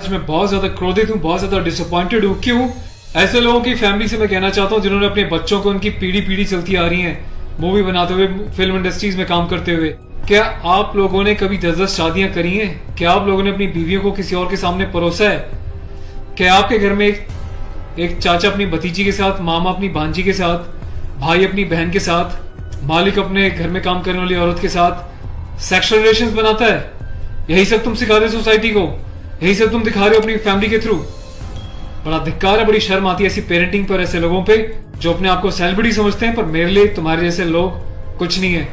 आज मैं बहुत ज्यादा क्रोधित हूँ, बहुत ज्यादा डिसअपॉइंटेड हूँ। क्यों? ऐसे लोगों की फैमिली से मैं कहना चाहता हूँ जिन्होंने अपने बच्चों को उनकी पीढ़ी पीढ़ी चलती आ रही है मूवी बनाते हुए, फिल्म इंडस्ट्रीज में काम करते हुए। क्या आप लोगों ने कभी 10-10 शादियां करी हैं? क्या आप लोगों ने अपनी बीवियों को किसी और के सामने परोसा है? क्या आपके घर में एक चाचा अपनी भतीजी के साथ, मामा अपनी भांजी के साथ, भाई अपनी बहन के साथ, मालिक अपने घर में काम करने वाली औरत के साथ सेक्सुअल रिलेशंस बनाता है? यही सब तुम सिखा रहे हो सोसाइटी को? यही सब तुम दिखा रहे हो अपनी फैमिली के थ्रू? बड़ा धिक्कार है, बड़ी शर्म आती है ऐसी पेरेंटिंग पर, ऐसे लोगों पे जो अपने आप को सेलिब्रिटी समझते हैं। पर मेरे लिए तुम्हारे जैसे लोग कुछ नहीं है,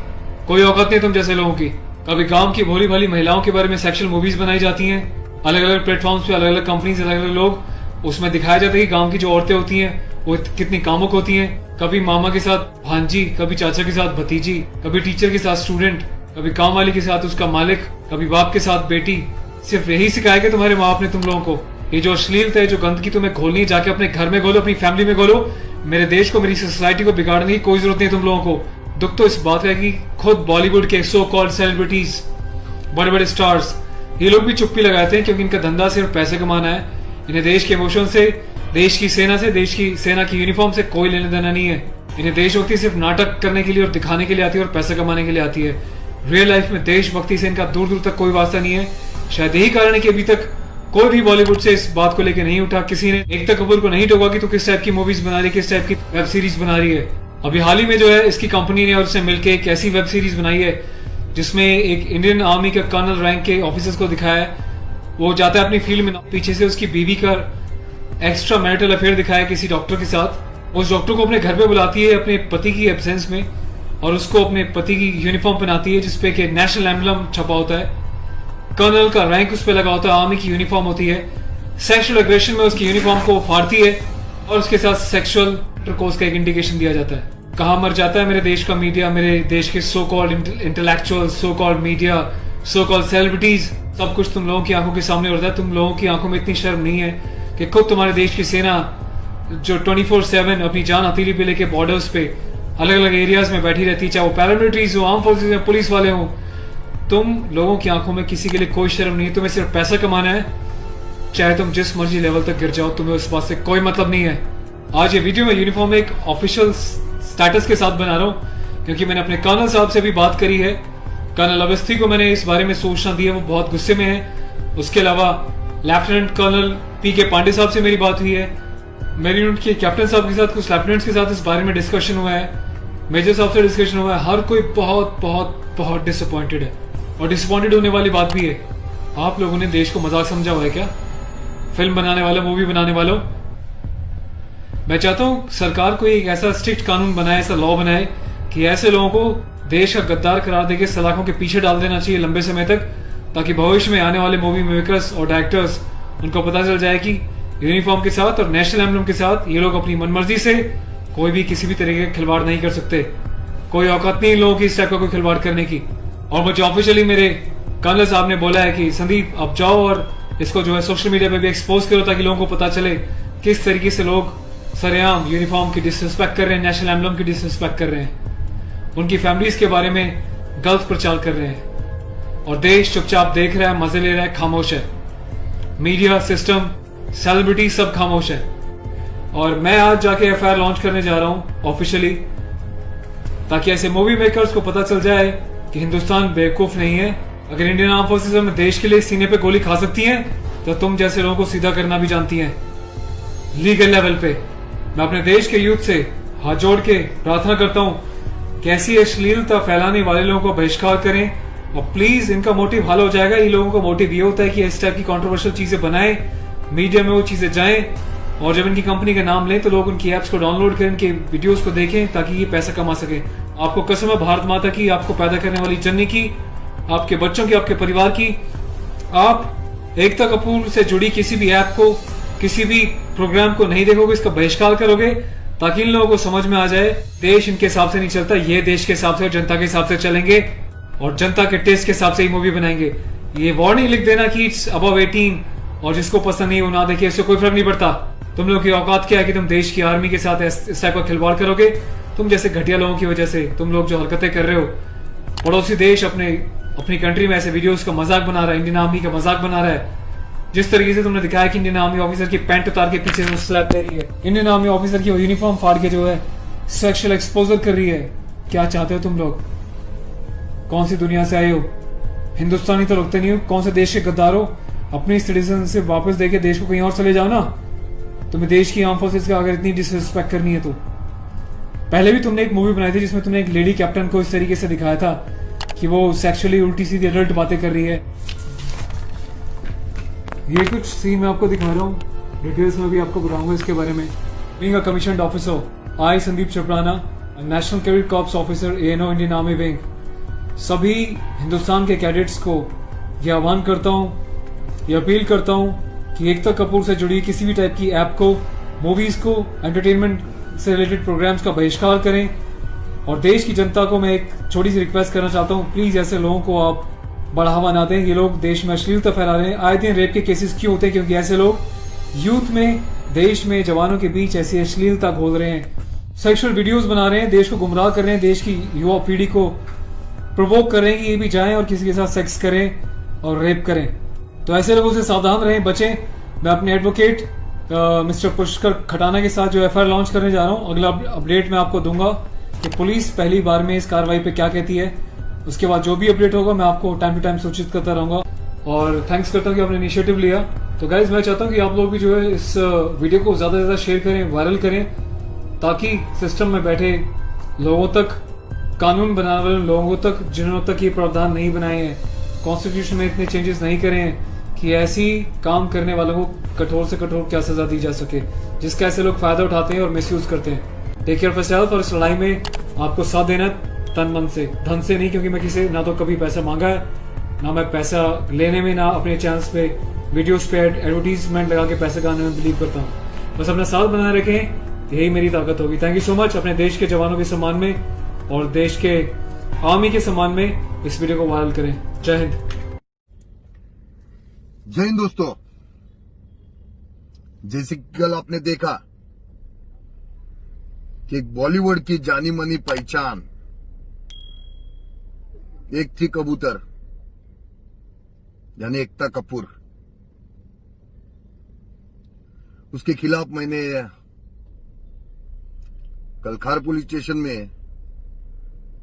कोई औकात नहीं तुम जैसे लोगों की। कभी गांव की भोली भाली महिलाओं के बारे में सेक्सुअल मूवीज बनाई जाती हैं, अलग अलग प्लेटफॉर्म्स पे, अलग अलग कंपनीज, अलग अलग लोग, उसमें दिखाया जाता है कि गांव की जो औरतें होती हैं वो कितनी कामुक होती हैं। कभी मामा के साथ भांजी, कभी चाचा के साथ भतीजी, कभी टीचर के साथ स्टूडेंट, कभी काम वाली के साथ उसका मालिक, कभी बाप के साथ बेटी। सिर्फ यही सिखाया कि तुम्हारे माँ बाप ने तुम लोगों को? ये जो अश्लीलता है, जो गंदगी तुम्हें खोलनी है, जाके अपने घर में खोलो, अपनी फैमिली में खोलो। मेरे देश को, मेरी सोसाइटी को बिगाड़ने की कोई जरूरत नहीं है तुम लोगों को। दुख तो इस बात का है कि खुद बॉलीवुड के सो कॉल्ड सेलिब्रिटीज, बड़े बड़े स्टार्स, ये लोग भी चुप्पी लगाते हैं क्योंकि इनका धंधा सिर्फ पैसे कमाना है। इन्हें देश के इमोशन से, देश की सेना से, देश की सेना की यूनिफॉर्म से कोई लेना देना नहीं है। इन्हें देशभक्ति सिर्फ नाटक करने के लिए और दिखाने के लिए आती है और पैसा कमाने के लिए आती है। रियल लाइफ में देशभक्ति से इनका दूर दूर तक कोई वास्ता नहीं है। शायद यही कारण है कि अभी तक कोई भी बॉलीवुड से इस बात को लेकर नहीं उठा, किसी ने एकता कपूर को नहीं टोका कि तू किस टाइप की मूवीज बना रही है, किस टाइप की वेब सीरीज बना रही है। अभी हाल ही में जो है इसकी कंपनी ने और उसने मिलकर एक ऐसी वेब सीरीज बनाई है जिसमें एक इंडियन आर्मी के कर्नल रैंक के ऑफिसर्स को दिखाया है। वो जाता है अपनी फील्ड में, पीछे से उसकी बीवी का एक्स्ट्रा मैरिटल अफेयर दिखाया किसी डॉक्टर के साथ। उस डॉक्टर को अपने घर पे बुलाती है अपने पति की एब्सेंस में और उसको अपने पति की यूनिफॉर्म पहनाती है जिसपे कि नेशनल एम्बलम छपा होता है, कर्नल का रैंक उस पर लगा होता है, आर्मी की यूनिफॉर्म होती है। सेक्सुअल एग्रेशन में उसकी यूनिफॉर्म को फाड़ती है और उसके साथ सेक्सुअल इंटरकोर्स का एक इंडिकेशन दिया जाता है। कहाँ मर जाता है मेरे देश का मीडिया, मेरे देश के so called intellectual, so called media, so called celebrities. सब कुछ तुम लोगों की आंखों के सामने होता है। तुम लोगों की आंखों में इतनी शर्म नहीं है कि खुद तुम्हारे देश की सेना जो 24/7 अपनी जान हथेली पे लेके बॉर्डर्स पे अलग अलग एरियाज में बैठी रहती है, चाहे वो पैरामिलिट्रीज हो, आर्म फोर्सेज हो, पुलिस वाले हो, तुम लोगों की आंखों में किसी के लिए कोई शर्म नहीं है। तुम्हें सिर्फ पैसा कमाना है, चाहे तुम जिस मर्जी लेवल तक गिर जाओ, तुम्हें उस बात से कोई मतलब नहीं है। आज ये वीडियो में यूनिफॉर्म में एक ऑफिशियल स्टेटस के साथ बना रहा हूँ क्योंकि मैंने अपने कर्नल साहब से भी बात करी है। कर्नल अवस्थी को मैंने इस बारे में सूचना दी है, वो बहुत गुस्से में है। उसके अलावा लेफ्टिनेंट कर्नल PK पांडे साहब से मेरी बात हुई है। मेरी यूनिट के कैप्टन साहब के साथ, कुछ लेफ्टिनेंट्स के साथ इस बारे में डिस्कशन हुआ है, मेजर साहब से डिस्कशन हुआ है। हर कोई बहुत बहुत बहुत डिसअपॉइंटेड है और डिसअपॉइंटेड होने वाली बात भी है। आप लोगों ने देश को मजाक समझा हुआ है क्या? फिल्म बनाने वालों, मूवी बनाने वालों, मैं चाहता हूं सरकार को एक ऐसा स्ट्रिक्ट कानून बनाए, ऐसा लॉ बनाए कि ऐसे लोगों को देश का गद्दार करार देके सलाखों के पीछे डाल देना चाहिए लंबे समय तक, ताकि भविष्य में आने वाले मूवी मेकर्स और डायरेक्टर्स उनको पता चल जाए कि यूनिफॉर्म के साथ और नेशनल एम्बलम के साथ ये लोग अपनी मनमर्जी से कोई भी किसी भी तरीके का खिलवाड़ नहीं कर सकते। कोई औकात नहीं लोगों की इस टाइप का कोई खिलवाड़ करने की। और मुझे ऑफिशियली मेरे कर्नल साहब ने बोला है कि संदीप अब जाओ और इसको जो है सोशल मीडिया पे भी एक्सपोज करो ताकि लोगों को पता चले किस तरीके से लोग सरेआम यूनिफॉर्म की डिसरिस्पेक्ट कर रहे हैं, नेशनल एम्बलम की डिसरिस्पेक्ट कर रहे हैं, उनकी फैमिलीज के बारे में गलत प्रचार कर रहे हैं और देश चुपचाप देख रहा है, मजे ले रहा है, खामोश है। मीडिया, सिस्टम, सेलिब्रिटी सब खामोश है। और मैं आज जाके FIR लॉन्च करने जा रहा हूं ऑफिशियली, ताकि ऐसे मूवी मेकर्स को पता चल जाए कि हिंदुस्तान बेवकूफ नहीं है। अगर इंडियन आर्म फोर्सेस अपने देश के लिए सीने पे गोली खा सकती हैं तो तुम जैसे लोगों को सीधा करना भी जानती हैं लीगल लेवल पे। मैं अपने देश के यूथ से हाथ जोड़ के प्रार्थना करता हूँ कि ऐसी अश्लीलता फैलाने वाले लोगों को बहिष्कार करें और प्लीज इनका मोटिव हल हो जाएगा। इन लोगों का मोटिव ये होता है कि इस टाइप की कंट्रोवर्शियल चीजें बनाएं, मीडिया में वो चीजें जाएं और जब इनकी कंपनी का नाम लें तो लोग उनकी एप्स को डाउनलोड करें, इनके वीडियोस को देखें ताकि ये पैसा कमा सके। आपको कसम है भारत माता की, आपको पैदा करने वाली जननी की, आपके बच्चों की, आपके परिवार की, आप एकता कपूर से जुड़ी किसी भी ऐप को, किसी भी प्रोग्राम को नहीं देखोगे, इसका बहिष्कार करोगे ताकि इन लोगों को समझ में आ जाए देश इनके हिसाब से नहीं चलता, ये देश के हिसाब से और जनता के हिसाब से चलेंगे और जनता के टेस्ट के हिसाब से ही मूवी बनाएंगे। ये वार्निंग लिख देना कि इट्स अबव 18 और जिसको पसंद नहीं वो ना देखे, इससे कोई फर्क नहीं पड़ता। तुम लोग की औकात क्या है कि तुम देश की आर्मी के साथ इस टाइप का खिलवाड़ करोगे? तुम जैसे घटिया लोगों की वजह से तुम लोग जो हरकतें कर रहे हो, पड़ोसी देश अपनी कंट्री में ऐसे वीडियोस का मजाक बना रहा है, इंडियन आर्मी का मजाक बना रहा है, जिस तरीके से तुमने दिखाया कि इंडियन आर्मी ऑफिसर की पैंट उतार के पीछे से स्लैप दे रही है, इंडियन आर्मी ऑफिसर की यूनिफॉर्म फाड़ के जो है सेक्सुअल एक्सपोजर कर रही है, क्या चाहते हो तुम लोग? कौन सी दुनिया से आए हो? हिंदुस्तानी तो लगते नहीं हो, कौन से देश के गद्दार हो? अपनी सिटीजन से वापस देके देश को कहीं और चले जाओ ना। तुम्हें देश की आर्म फोर्सेस का अगर इतनी डिसरिस्पेक्ट करनी है तो पहले भी तुमने एक मूवी बनाई थी जिसमें तुमने एक लेडी कैप्टन को इस तरीके से दिखाया था कि वो सेक्सुअली उल्टी सीधी एडल्ट बातें कर रही है। ये कुछ सीन मैं आपको दिखा रहा हूँ, डिटेल्स में भी आपको बताऊंगा इसके बारे में। Being a commissioned officer, I Sandeep चपराना, national cadet corps officer ANO Indian army wing, सभी हिंदुस्तान के कैडेट्स को ये आह्वान करता हूँ, ये अपील करता हूँ कि एकता कपूर से जुड़ी किसी भी टाइप की ऐप को, मूवीज को, एंटरटेनमेंट से रिलेटेड प्रोग्राम्स का बहिष्कार करें। और देश की जनता को मैं एक छोटी सी रिक्वेस्ट करना चाहता हूँ, प्लीज ऐसे लोगों को आप बढ़ावा ना दें। ये लोग देश में अश्लीलता फैला रहे हैं। आए दिन रेप के केसेस क्यों होते हैं? क्योंकि ऐसे लोग यूथ में, देश में, जवानों के बीच ऐसी अश्लीलता घोल रहे हैं, सेक्सुअल वीडियोस बना रहे हैं, देश को गुमराह कर रहे हैं, देश की युवा पीढ़ी को प्रोवोक कर रहे हैं कि ये भी जाएं और किसी के साथ सेक्स करें और रेप करें। तो ऐसे लोगों से सावधान रहें, बचें। मैं अपने एडवोकेट मिस्टर पुष्कर खटाना के साथ जो एफआईआर लॉन्च करने जा रहा हूँ, अगला अपडेट मैं आपको दूंगा कि पुलिस पहली बार में इस कार्रवाई पे क्या कहती है। उसके बाद जो भी अपडेट होगा मैं आपको टाइम टू टाइम सूचित करता रहूंगा। और थैंक्स करता हूँ कि आपने इनिशिएटिव लिया। तो गाइज मैं चाहता हूँ कि आप लोग भी जो है इस वीडियो को ज्यादा से ज्यादा शेयर करें, वायरल करें, ताकि सिस्टम में बैठे लोगों तक, कानून बनाने वाले लोगों तक, जिन्होंने तक ये प्रावधान नहीं बनाए हैं, कॉन्स्टिट्यूशन में इतने चेंजेस नहीं करे हैं कि ऐसी काम करने वालों को कठोर से कठोर क्या सजा दी जा सके, जिसका ऐसे लोग फायदा उठाते हैं और मिसयूज करते हैं। Take care of yourself. और इस लड़ाई में आपको साथ देना तन मन से, धन से नहीं, क्योंकि मैं किसी ना तो कभी पैसा मांगा है, ना मैं पैसा लेने में, ना अपने चैनल्स पे वीडियोस पे एडवर्टीजमेंट लगा के पैसे कमाने में बिलीव करता हूँ। बस अपना साथ बनाए रखें, यही मेरी ताकत होगी। Thank you so much. अपने देश के जवानों के सम्मान में और देश के आर्मी के सम्मान में इस वीडियो को वायरल करें। जय हिंद। जय हिंद दोस्तों। जैसे कि कल आपने देखा कि एक बॉलीवुड की जानी मानी पहचान, एक थी कबूतर यानी एकता कपूर, उसके खिलाफ मैंने कल खार पुलिस स्टेशन में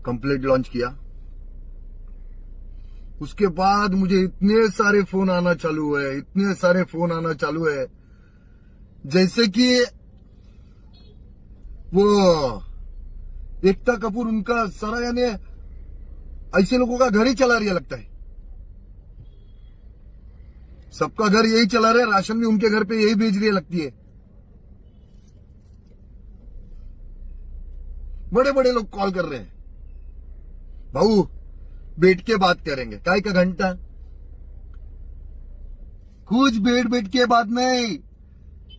कंप्लेंट लॉन्च किया। उसके बाद मुझे इतने सारे फोन आना चालू हुए, इतने सारे फोन आना चालू है, जैसे कि वो एकता कपूर उनका सारा यानी ऐसे लोगों का घर ही चला रही है, लगता है सबका घर यही चला रहा है, राशन भी उनके घर पे यही भेज रही है, लगती है। बड़े बड़े लोग कॉल कर रहे हैं, भाऊ बैठ के बात करेंगे, काय का घंटा, कुछ बैठ के बात नहीं,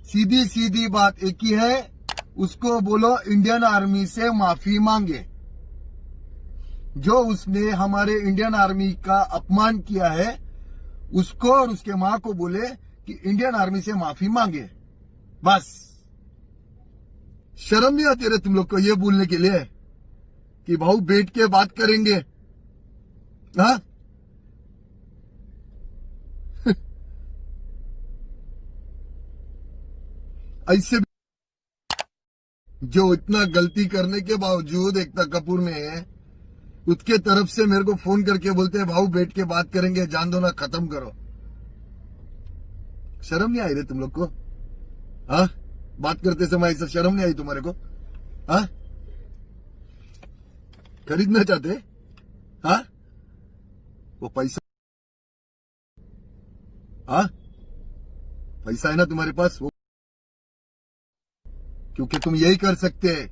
सीधी सीधी बात एक ही है, उसको बोलो इंडियन आर्मी से माफी मांगे। जो उसने हमारे इंडियन आर्मी का अपमान किया है उसको और उसके मां को बोले कि इंडियन आर्मी से माफी मांगे। बस शर्म नहीं आती रे तुम लोग को ये बोलने के लिए कि भाऊ बैठ के बात करेंगे? हाँ ऐसे जो इतना गलती करने के बावजूद एकता कपूर ने उसके तरफ से मेरे को फोन करके बोलते हैं भाऊ बैठ के बात करेंगे, जान दो ना, खत्म करो। शर्म नहीं आई रे तुम लोग को? हाँ, बात करते समय ऐसा शर्म नहीं आई तुम्हारे को? हाँ, खरीदना चाहते? हाँ, वो पैसा, हाँ पैसा है ना तुम्हारे पास, वो क्योंकि तुम यही कर सकते हैं,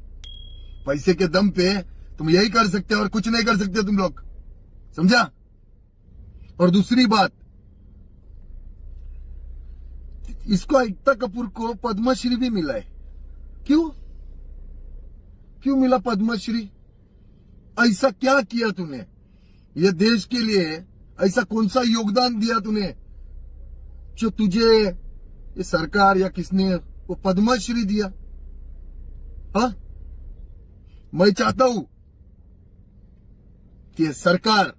पैसे के दम पे तुम यही कर सकते हो और कुछ नहीं कर सकते तुम लोग, समझा? और दूसरी बात, इसको एकता कपूर को पद्मश्री भी मिला है। क्यों मिला पद्मश्री? ऐसा क्या किया तूने ये देश के लिए? ऐसा कौन सा योगदान दिया तूने जो तुझे ये सरकार या किसने वो पद्मश्री दिया? हाँ, मैं चाहता हूं कि सरकार,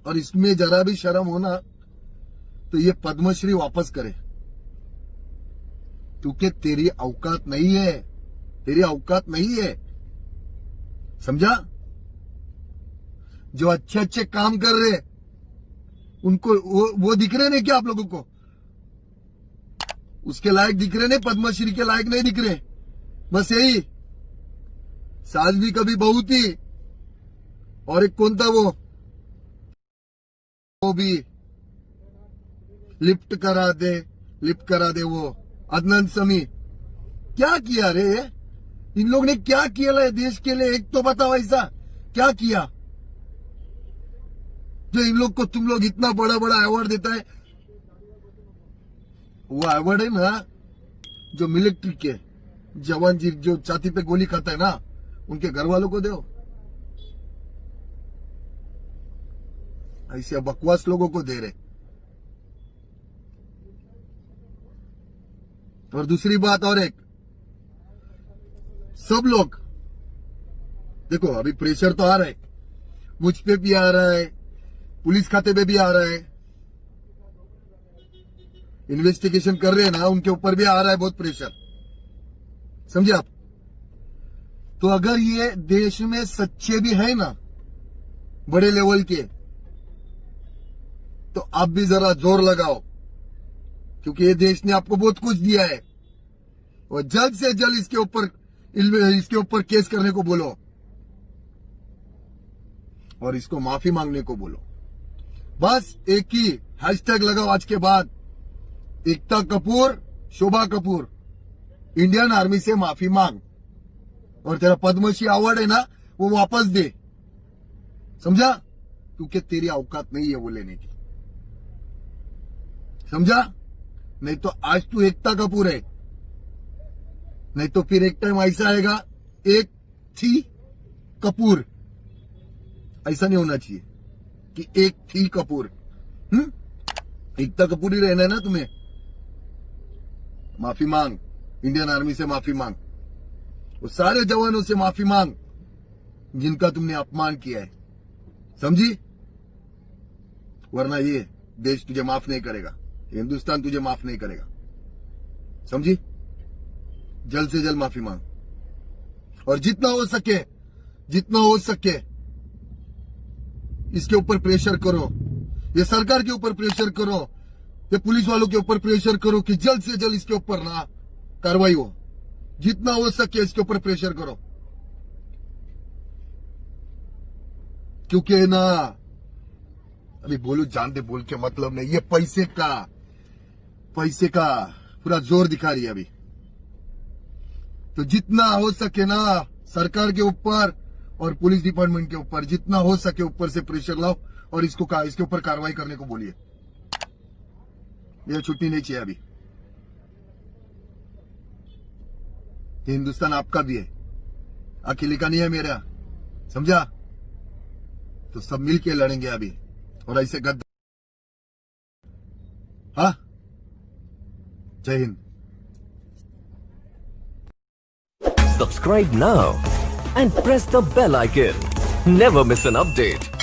और इसमें जरा भी शर्म होना तो ये पद्मश्री वापस करे, क्योंकि तेरी औकात नहीं है, तेरी औकात नहीं है, समझा? जो अच्छे अच्छे काम कर रहे उनको वो दिख रहे नहीं क्या आप लोगों को? उसके लायक दिख रहे नहीं, पद्मश्री के लायक नहीं दिख रहे। बस यही, सास भी कभी बहू थी, और एक कौन था वो भी लिफ्ट करा दे वो अदनान समी। क्या किया रे इन लोग ने, क्या किया है देश के लिए? एक तो बताओ ऐसा क्या किया जो इन लोग को तुम लोग इतना बड़ा बड़ा अवार्ड देता है? वो अवार्ड है ना जो मिलिट्री के जवान जी जो छाती पे गोली खाता है ना, उनके घर वालों को दो। ऐसे बकवास लोगों को दे रहे। और दूसरी बात और एक, सब लोग देखो, अभी प्रेशर तो आ रहा है, मुझ पे भी आ रहा है, पुलिस खाते पे भी आ रहा है, इन्वेस्टिगेशन कर रहे हैं ना, उनके ऊपर भी आ रहा है बहुत प्रेशर, समझे आप? तो अगर ये देश में सच्चे भी है ना बड़े लेवल के, तो आप भी जरा जोर लगाओ, क्योंकि ये देश ने आपको बहुत कुछ दिया है। और जल्द से जल्द इसके ऊपर केस करने को बोलो और इसको माफी मांगने को बोलो। बस एक ही हैशटैग लगाओ आज के बाद, एकता कपूर, शोभा कपूर, इंडियन आर्मी से माफी मांग, और तेरा पद्मश्री अवार्ड है ना वो वापस दे, समझा? क्योंकि तेरी औकात नहीं है वो लेने की, समझा? नहीं तो आज तू एकता कपूर है, नहीं तो फिर एक टाइम ऐसा आएगा एक थी कपूर। ऐसा नहीं होना चाहिए कि एक थी कपूर। एकता कपूर ही रहना है ना तुम्हें। माफी मांग, इंडियन आर्मी से माफी मांग, वो सारे जवानों से माफी मांग जिनका तुमने अपमान किया है, समझी? वरना ये देश तुझे माफ नहीं करेगा, हिंदुस्तान तुझे माफ नहीं करेगा, समझी? जल्द से जल्द माफी मांग, और जितना हो सके इसके ऊपर प्रेशर करो, ये सरकार के ऊपर प्रेशर करो, ये पुलिस वालों के ऊपर प्रेशर करो कि जल्द से जल्द इसके ऊपर ना कार्रवाई हो। जितना हो सके इसके ऊपर प्रेशर करो, क्योंकि ना अभी बोलो जानते बोल के मतलब नहीं, ये पैसे का पूरा जोर दिखा रही है अभी। तो जितना हो सके ना सरकार के ऊपर और पुलिस डिपार्टमेंट के ऊपर, जितना हो सके ऊपर से प्रेशर लाओ और इसके ऊपर कार्रवाई करने को बोलिए। यह छुट्टी नहीं चाहिए अभी। हिंदुस्तान आपका भी है, अकेले का नहीं है मेरा, समझा? तो सब मिलके लड़ेंगे अभी, और ऐसे गद्दार। हाँ, जय Hind. Subscribe now and press the bell icon. Never miss an update.